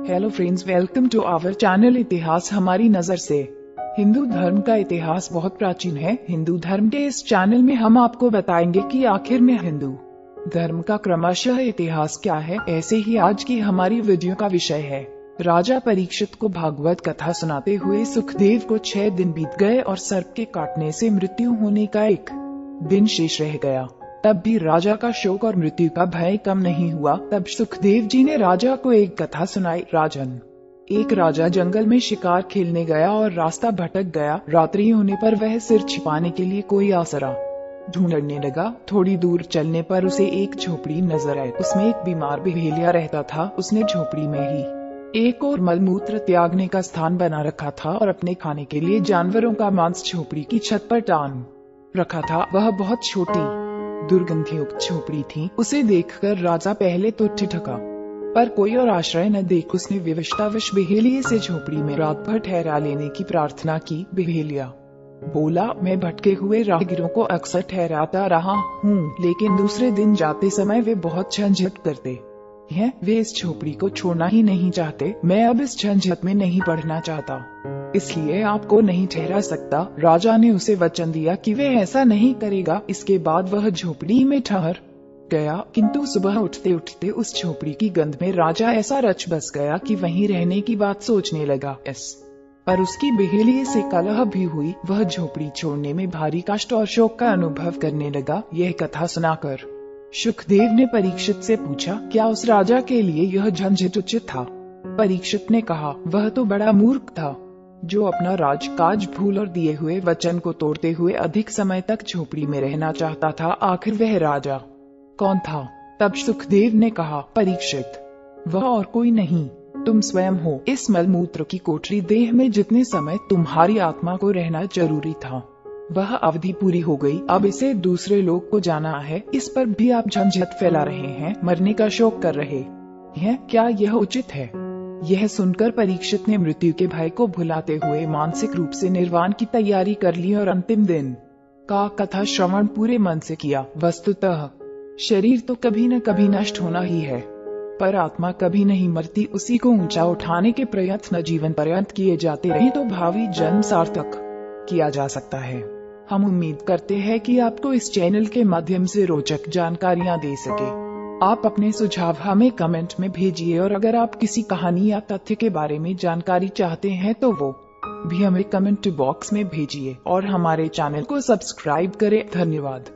Hello friends, welcome to our channel इतिहास हमारी नजर से। हिंदू धर्म का इतिहास बहुत प्राचीन है। हिंदू धर्म के इस चैनल में हम आपको बताएंगे कि आखिर में हिंदू धर्म का क्रमशः इतिहास क्या है। ऐसे ही आज की हमारी वीडियो का विषय है, राजा परीक्षित को भागवत कथा सुनाते हुए सुखदेव को 6 दिन बीत गए और सर्प के काटने से मृत्यु होने का एक दिन शेष रह गया। तब भी राजा का शोक और मृत्यु का भय कम नहीं हुआ। तब सुखदेव जी ने राजा को एक कथा सुनाई। राजन, एक राजा जंगल में शिकार खेलने गया और रास्ता भटक गया। रात्रि होने पर वह सिर छिपाने के लिए कोई आसरा ढूंढने लगा। थोड़ी दूर चलने पर उसे एक झोपड़ी नजर आई। उसमें एक बीमार बिहेलिया रहता था। उसने झोपड़ी में ही एक और मलमूत्र त्यागने का स्थान बना रखा था और अपने खाने के लिए जानवरों का मांस झोपड़ी की छत पर टांग रखा था। वह बहुत छोटी दुर्गंधयुक्त झोपड़ी थी। उसे देखकर राजा पहले तो ठिठका, पर कोई और आश्रय न देख उसने विवशतावश बिहेलिये से झोपड़ी में रात भर ठहरा लेने की प्रार्थना की। बिहेलिया बोला, मैं भटके हुए राहगीरों को अक्सर ठहराता रहा हूँ, लेकिन दूसरे दिन जाते समय वे बहुत झंझट करते हैं। वे इस झोपड़ी को छोड़ना ही नहीं चाहते। मैं अब इस झंझट में नहीं पड़ना चाहता, इसलिए आपको नहीं ठहरा सकता। राजा ने उसे वचन दिया कि वह ऐसा नहीं करेगा। इसके बाद वह झोपड़ी में ठहर गया, किंतु सुबह उठते उठते उस झोपड़ी की गंध में राजा ऐसा रच बस गया कि वहीं रहने की बात सोचने लगा। पर उसकी बिहेलिये से कलह भी हुई। वह झोपड़ी छोड़ने में भारी कष्ट और शोक का अनुभव करने लगा। यह कथा सुनाकर सुखदेव ने परीक्षित से पूछा, क्या उस राजा के लिए यह झंझट उचित था? परीक्षित ने कहा, वह तो बड़ा मूर्ख था जो अपना राजकाज भूल और दिए हुए वचन को तोड़ते हुए अधिक समय तक झोपड़ी में रहना चाहता था। आखिर वह राजा कौन था? तब सुखदेव ने कहा, परीक्षित, वह और कोई नहीं, तुम स्वयं हो। इस मलमूत्र की कोठरी देह में जितने समय तुम्हारी आत्मा को रहना जरूरी था, वह अवधि पूरी हो गई। अब इसे दूसरे लोग को जाना है। इस पर भी आप झंझट फैला रहे हैं, मरने का शोक कर रहे हैं। क्या यह उचित है? यह सुनकर परीक्षित ने मृत्यु के भय को भुलाते हुए मानसिक रूप से निर्वाण की तैयारी कर ली और अंतिम दिन का कथा श्रवण पूरे मन से किया। वस्तुतः शरीर तो कभी न कभी नष्ट होना ही है, पर आत्मा कभी नहीं मरती। उसी को ऊंचा उठाने के प्रयत्न जीवन पर्यंत किए जाते रहे तो भावी जन्म सार्थक किया जा सकता है। हम उम्मीद करते हैं कि आपको इस चैनल के माध्यम से रोचक जानकारियाँ दे सके। आप अपने सुझाव हमें कमेंट में भेजिए और अगर आप किसी कहानी या तथ्य के बारे में जानकारी चाहते हैं तो वो भी हमें कमेंट बॉक्स में भेजिए और हमारे चैनल को सब्सक्राइब करें। धन्यवाद।